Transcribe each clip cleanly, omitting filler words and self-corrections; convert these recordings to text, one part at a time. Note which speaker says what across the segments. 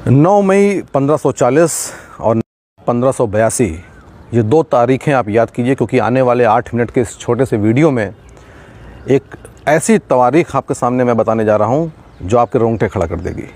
Speaker 1: 9 मई 1540 और 1582 ये दो तारीखें आप याद कीजिए, क्योंकि आने वाले 8 मिनट के इस छोटे से वीडियो में एक ऐसी तारीख आपके सामने मैं बताने जा रहा हूँ जो आपके रोंगटे खड़ा कर देगी।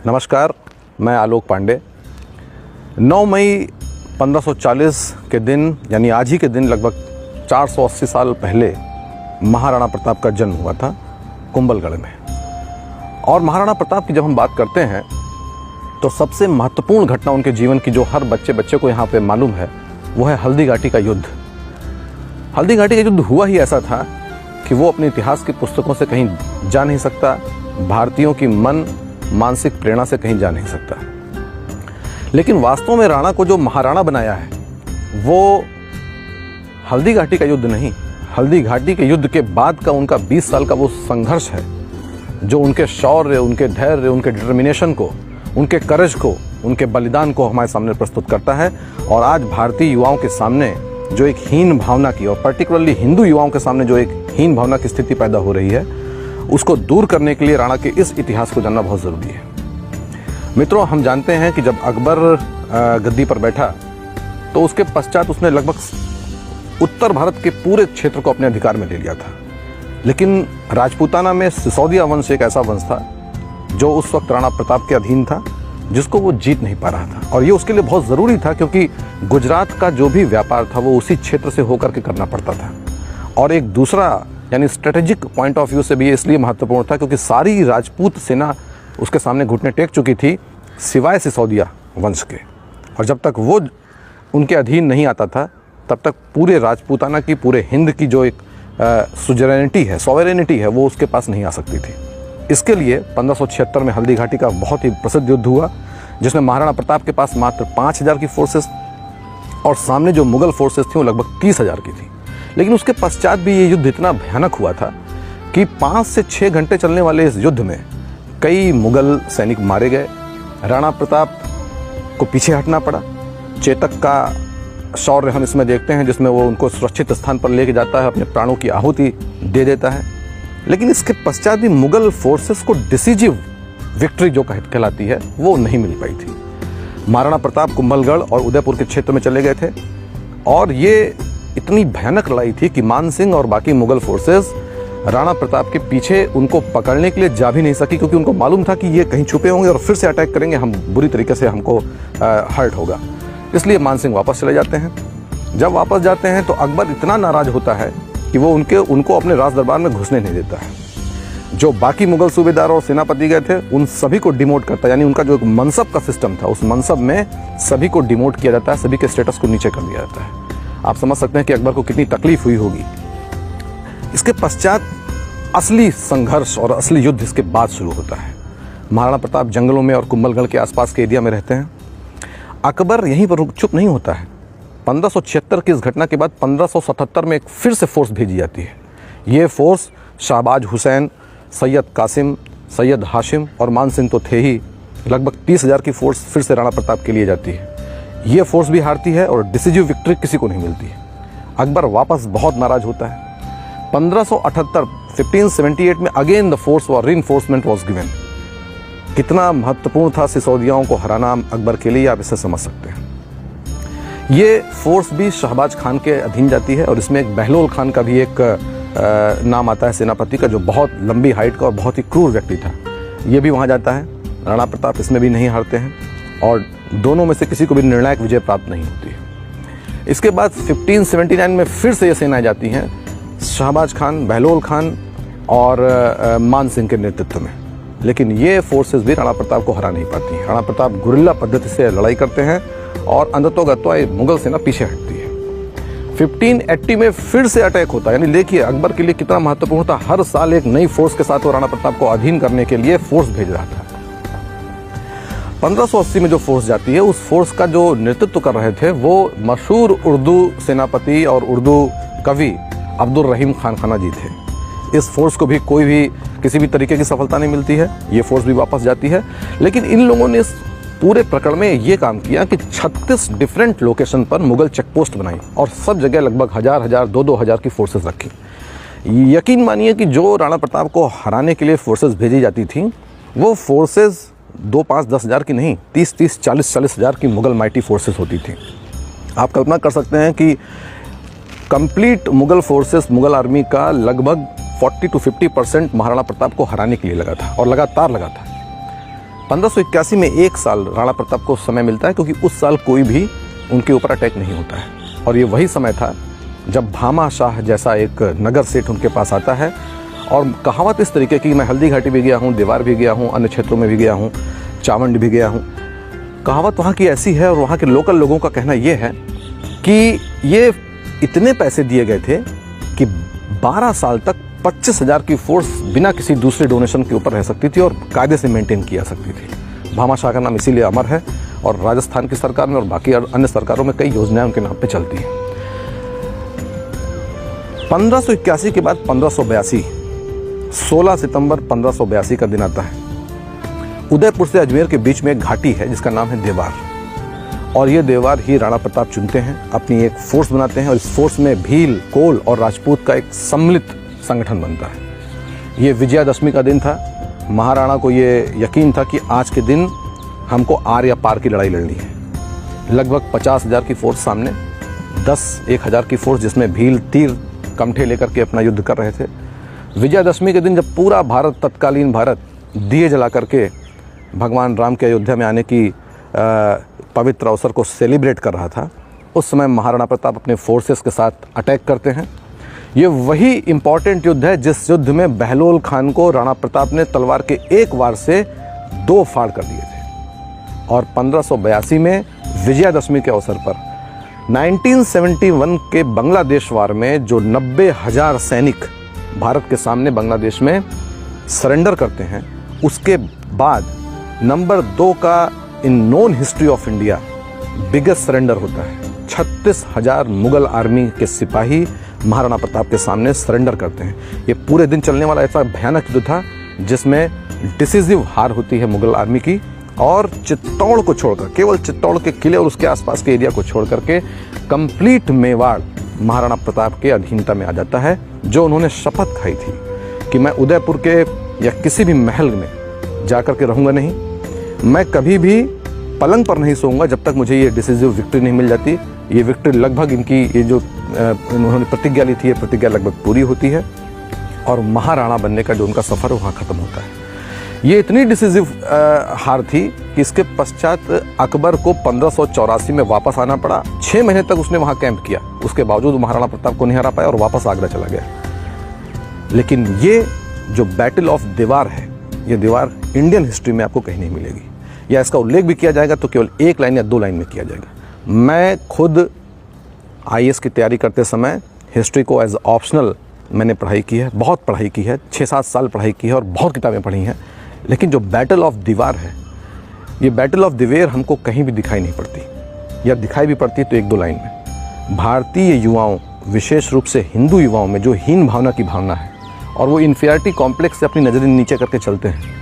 Speaker 1: नमस्कार, मैं आलोक पांडे। 9 मई 1540 के दिन यानी आज ही के दिन लगभग 480 साल पहले महाराणा प्रताप का जन्म हुआ था कुंभलगढ़ में। और महाराणा प्रताप की जब हम बात करते हैं तो सबसे महत्वपूर्ण घटना उनके जीवन की जो हर बच्चे को यहाँ पे मालूम है वो है हल्दी घाटी का युद्ध। हल्दी घाटी का युद्ध हुआ ही ऐसा था कि वो अपने इतिहास की पुस्तकों से कहीं जा नहीं सकता, भारतीयों की मानसिक प्रेरणा से कहीं जा नहीं सकता। लेकिन वास्तव में राणा को जो महाराणा बनाया है वो हल्दी घाटी का युद्ध नहीं, हल्दी घाटी के युद्ध के बाद का उनका 20 साल का वो संघर्ष है जो उनके शौर्य, उनके धैर्य, उनके डिटर्मिनेशन को, उनके करेज को, उनके बलिदान को हमारे सामने प्रस्तुत करता है। और आज भारतीय युवाओं के सामने जो एक हीन भावना की, और पर्टिकुलरली हिंदू युवाओं के सामने जो एक हीन भावना की स्थिति पैदा हो रही है, उसको दूर करने के लिए राणा के इस इतिहास को जानना बहुत ज़रूरी है। मित्रों, हम जानते हैं कि जब अकबर गद्दी पर बैठा तो उसके पश्चात उसने लगभग उत्तर भारत के पूरे क्षेत्र को अपने अधिकार में ले लिया था। लेकिन राजपूताना में सिसोदिया वंश एक ऐसा वंश था जो उस वक्त राणा प्रताप के अधीन था, जिसको वो जीत नहीं पा रहा था। और ये उसके लिए बहुत ज़रूरी था क्योंकि गुजरात का जो भी व्यापार था वो उसी क्षेत्र से होकर के करना पड़ता था। और एक दूसरा यानी स्ट्रेटेजिक पॉइंट ऑफ व्यू से भी ये इसलिए महत्वपूर्ण था क्योंकि सारी राजपूत सेना उसके सामने घुटने टेक चुकी थी सिवाय सिसोदिया वंश के। और जब तक वो उनके अधीन नहीं आता था तब तक पूरे राजपूताना की, पूरे हिंद की जो एक सुजरेनिटी है, सॉवरेनिटी है, वो उसके पास नहीं आ सकती थी। इसके लिए 1576 में हल्दी घाटी का बहुत ही प्रसिद्ध युद्ध हुआ जिसमें महाराणा प्रताप के पास मात्र 5000 की फोर्सेस और सामने जो मुगल फोर्सेस थी वो लगभग 30,000 की थी। लेकिन उसके पश्चात भी ये युद्ध इतना भयानक हुआ था कि 5 से 6 घंटे चलने वाले इस युद्ध में कई मुगल सैनिक मारे गए। राणा प्रताप को पीछे हटना पड़ा। चेतक का शौर्य हम इसमें देखते हैं जिसमें वो उनको सुरक्षित स्थान पर लेके जाता है, अपने प्राणों की आहुति दे देता है। लेकिन इसके पश्चात भी मुगल फोर्सेस को डिसीजिव विक्ट्री जो कहलाती है वो नहीं मिल पाई थी। महाराणा प्रताप कुंभलगढ़ और उदयपुर के क्षेत्र में चले गए थे और ये इतनी भयानक लड़ाई थी कि मान सिंह और बाकी मुगल फोर्सेस राणा प्रताप के पीछे उनको पकड़ने के लिए जा भी नहीं सकी, क्योंकि उनको मालूम था कि ये कहीं छुपे होंगे और फिर से अटैक करेंगे, हम बुरी तरीके से हमको हर्ट होगा। इसलिए मान सिंह वापस चले जाते हैं। जब वापस जाते हैं तो अकबर इतना नाराज होता है कि वो उनको अपने राज दरबार में घुसने नहीं देता है। जो बाकी मुगल सूबेदार और सेनापति गए थे उन सभी को डिमोट करता है, यानी उनका जो एक मनसब का सिस्टम था उस मनसब में सभी को डिमोट किया जाता है, सभी के स्टेटस को नीचे कर दिया जाता है। आप समझ सकते हैं कि अकबर को कितनी तकलीफ हुई होगी। इसके पश्चात असली संघर्ष और असली युद्ध इसके बाद शुरू होता है। महाराणा प्रताप जंगलों में और कुंभलगढ़ के आसपास के एरिया में रहते हैं। अकबर यहीं पर चुप नहीं होता है। 1576 की इस घटना के बाद 1577 में एक फिर से फोर्स भेजी जाती है। ये फोर्स शाहबाज हुसैन, सैयद कासिम, सैयद हाशिम और मान सिंह तो थे ही, लगभग 30,000 की फोर्स फिर से राणा प्रताप के लिए जाती है। ये फोर्स भी हारती है और डिसीजिव विक्ट्री किसी को नहीं मिलती है। अकबर वापस बहुत नाराज होता है। 1578 में अगेन द फोर्स और रीइंफोर्समेंट वाज गिवन। कितना महत्वपूर्ण था सिसोदियाओं को हराना अकबर के लिए, आप इसे समझ सकते हैं। ये फोर्स भी शहबाज खान के अधीन जाती है और इसमें एक बहलोल खान का भी एक नाम आता है सेनापति का, जो बहुत लंबी हाइट का और बहुत ही क्रूर व्यक्ति था। ये भी वहाँ जाता है। राणा प्रताप इसमें भी नहीं हारते हैं और दोनों में से किसी को भी निर्णायक विजय प्राप्त नहीं होती है। इसके बाद 1579 में फिर से ये सेनाएं जाती हैं शहबाज खान, बहलोल खान और मान सिंह के नेतृत्व में। लेकिन ये फोर्सेस भी राणा प्रताप को हरा नहीं पाती हैं। राणा प्रताप गुरिल्ला पद्धति से लड़ाई करते हैं और अंततोगत्वा मुगल सेना पीछे हटती है। 1580 में फिर से अटैक होता है। यानी देखिए अकबर के लिए कितना महत्वपूर्ण था। हर साल एक नई फोर्स के साथ वो राणा प्रताप को अधीन करने के लिए फोर्स भेज रहा था। 1580 में जो फोर्स जाती है उस फोर्स का जो नेतृत्व कर रहे थे वो मशहूर उर्दू सेनापति और उर्दू कवि अब्दुल रहीम खान खाना जी थे। इस फोर्स को भी किसी भी तरीके की सफलता नहीं मिलती है। ये फोर्स भी वापस जाती है। लेकिन इन लोगों ने इस पूरे प्रकरण में ये काम किया कि 36 डिफरेंट लोकेशन पर मुगल चेकपोस्ट बनाई और सब जगह लगभग 1000, 2,000 की फोर्सेस रखी। यकीन मानिए कि जो राणा प्रताप को हराने के लिए फोर्सेस भेजी जाती थी, वो फोर्सेस 2, 5, 10 हज़ार की नहीं, 30, 40 हज़ार की मुगल माइटी फोर्सेस होती थी। आप कल्पना कर सकते हैं कि complete Mughal forces, Mughal army का लगभग 40 to 50% महाराणा प्रताप को हराने के लिए लगा था और लगातार लगा था। 1581 में 1 साल राणा प्रताप को समय मिलता है, क्योंकि उस साल कोई भी उनके ऊपर अटैक नहीं होता है। और ये वही समय था जब भामा शाह जैसा एक नगर सेठ उनके पास आता है और कहावत इस तरीके की, मैं हल्दी घाटी भी गया हूँ, देवार भी गया हूँ, अन्य क्षेत्रों में भी गया हूँ, चावंड भी गया हूँ। कहावत वहाँ की ऐसी है और वहाँ के लोकल लोगों का कहना ये है कि ये इतने पैसे दिए गए थे कि 12 साल तक 25,000 की फोर्स बिना किसी दूसरे डोनेशन के ऊपर रह सकती थी और कायदे से मेंटेन किया सकती थी। भामा शाह का नाम इसीलिए अमर है और राजस्थान की सरकार में और बाकी अन्य सरकारों में कई योजनाएं उनके नाम पे चलती हैं। 1581 के बाद 1582, 16 सितंबर 1582 का दिन आता है। उदयपुर से अजमेर के बीच में एक घाटी है जिसका नाम है देवार, और ये देवार ही राणा प्रताप चुनते हैं, अपनी एक फोर्स बनाते हैं और इस फोर्स में भील, कोल और राजपूत का एक सम्मिलित संगठन बनता है। ये विजयादशमी का दिन था। महाराणा को ये यकीन था कि आज के दिन हमको आर या पार की लड़ाई लड़नी है। लगभग 50,000 की फोर्स सामने, 10-1,000 की फोर्स जिसमें भील, तीर, कमठे लेकर के अपना युद्ध कर रहे थे। विजयादशमी के दिन जब पूरा भारत, तत्कालीन भारत, दिए जला करके भगवान राम के अयोध्या में आने की पवित्र अवसर को सेलिब्रेट कर रहा था, उस समय महाराणा प्रताप अपने फोर्सेस के साथ अटैक करते हैं। ये वही इम्पॉर्टेंट युद्ध है जिस युद्ध में बहलोल खान को राणा प्रताप ने तलवार के एक वार से 2 फाड़ कर दिए थे। और 1582 में विजयादशमी के अवसर पर 1971 के बांग्लादेश वार में जो 90,000 सैनिक भारत के सामने बांग्लादेश में सरेंडर करते हैं, उसके बाद नंबर 2 का इन known history of India biggest surrender होता है। 36,000 मुगल आर्मी के सिपाही महाराणा प्रताप के सामने सरेंडर करते हैं। ये पूरे दिन चलने वाला ऐसा भयानक युद्ध था जिसमें डिसिसिव हार होती है मुगल आर्मी की, और चित्तौड़ को छोड़कर, केवल चित्तौड़ के किले और उसके आसपास के एरिया को छोड़ करके कंप्लीट मेवाड़ महाराणा प्रताप के अधीनता में आ जाता है, जो उन्होंने शपथ खाई थी कि मैं उदयपुर के या किसी भी महल में जाकर के रहूँगा नहीं, मैं कभी भी पलंग पर नहीं सोऊंगा जब तक मुझे ये डिसिसिव विक्ट्री नहीं मिल जाती। ये विक्ट्री लगभग इनकी ये जो उन्होंने प्रतिज्ञा ली थी, ये प्रतिज्ञा लगभग पूरी होती है और महाराणा बनने का जो उनका सफ़र वहाँ ख़त्म होता है। ये इतनी डिसिसिव हार थी कि इसके पश्चात अकबर को 1584 में वापस आना पड़ा। 6 महीने तक उसने वहाँ कैंप किया, उसके बावजूद महाराणा प्रताप को नहीं हरा पाया और वापस आगरा चला गया। लेकिन ये जो बैटल ऑफ देवार है, ये दीवार इंडियन हिस्ट्री में आपको कहीं नहीं मिलेगी, या इसका उल्लेख भी किया जाएगा तो केवल 1 लाइन या 2 लाइन में किया जाएगा। मैं खुद IAS की तैयारी करते समय हिस्ट्री को एज ऑप्शनल मैंने पढ़ाई की है, बहुत पढ़ाई की है, 6-7 साल पढ़ाई की है और बहुत किताबें पढ़ी हैं। लेकिन जो बैटल ऑफ दीवार है, ये बैटल ऑफ दिवेर हमको कहीं भी दिखाई नहीं पड़ती, या दिखाई भी पड़ती तो 1-2 लाइन में। भारतीय युवाओं, विशेष रूप से हिंदू युवाओं में जो हीन भावना की भावना है और वो इन्फीरियरिटी कॉम्प्लेक्स से अपनी नज़रें नीचे करके चलते हैं,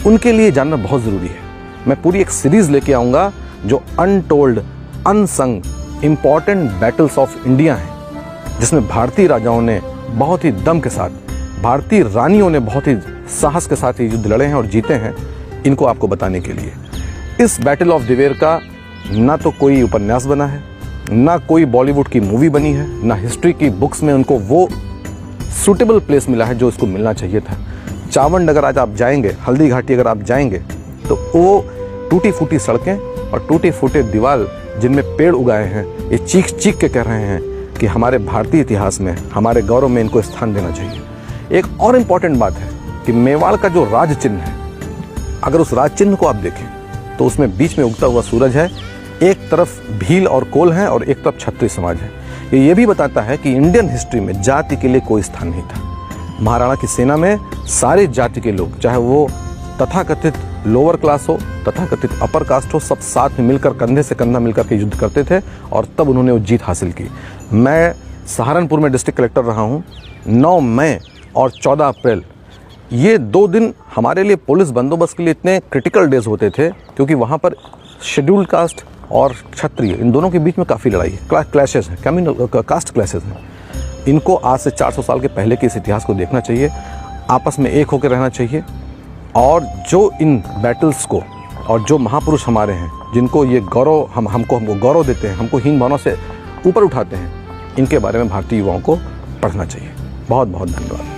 Speaker 1: उनके लिए जानना बहुत ज़रूरी है। मैं पूरी एक सीरीज़ लेके आऊँगा जो untold, unsung important battles of India हैं, जिसमें भारतीय राजाओं ने बहुत ही दम के साथ, भारतीय रानियों ने बहुत ही साहस के साथ ये युद्ध लड़े हैं और जीते हैं, इनको आपको बताने के लिए। इस बैटल ऑफ दिवेर का ना तो कोई उपन्यास बना है, ना कोई बॉलीवुड की मूवी बनी है, ना हिस्ट्री की बुक्स में उनको वो सूटेबल प्लेस मिला है जो इसको मिलना चाहिए था। चावंड अगर आज आप जाएंगे, हल्दी घाटी अगर आप जाएंगे, तो वो टूटी फूटी सड़कें और टूटे फूटे दीवार जिनमें पेड़ उगाए हैं, ये चीख चीख के कह रहे हैं कि हमारे भारतीय इतिहास में, हमारे गौरव में इनको स्थान देना चाहिए। एक और इम्पॉर्टेंट बात है कि मेवाड़ का जो राज चिन्ह है, अगर उस राज चिन्ह को आप देखें तो उसमें बीच में उगता हुआ सूरज है, एक तरफ भील और कोल है और एक तरफ क्षत्रिय समाज है। ये भी बताता है कि इंडियन हिस्ट्री में जाति के लिए कोई स्थान नहीं था। महाराणा की सेना में सारे जाति के लोग, चाहे वो तथाकथित लोअर क्लास हो, तथाकथित अपर कास्ट हो, सब साथ में मिलकर, कंधे से कंधा मिलकर के युद्ध करते थे और तब उन्होंने वो जीत हासिल की। मैं सहारनपुर में डिस्ट्रिक्ट कलेक्टर रहा हूँ। 9 मई और 14 अप्रैल ये 2 दिन हमारे लिए पुलिस बंदोबस्त के लिए इतने क्रिटिकल डेज होते थे क्योंकि वहाँ पर शेड्यूल्ड कास्ट और क्षत्रिय इन दोनों के बीच में काफ़ी लड़ाई है, क्लैशेस हैं, कम्युनल कास्ट क्लैशेस हैं। इनको आज से 400 साल के पहले के इस इतिहास को देखना चाहिए, आपस में एक होकर रहना चाहिए और जो इन बैटल्स को और जो महापुरुष हमारे हैं जिनको ये गौरव हमको गौरव देते हैं, हमको हीन भावना से ऊपर उठाते हैं, इनके बारे में भारतीय युवाओं को पढ़ना चाहिए। बहुत बहुत धन्यवाद।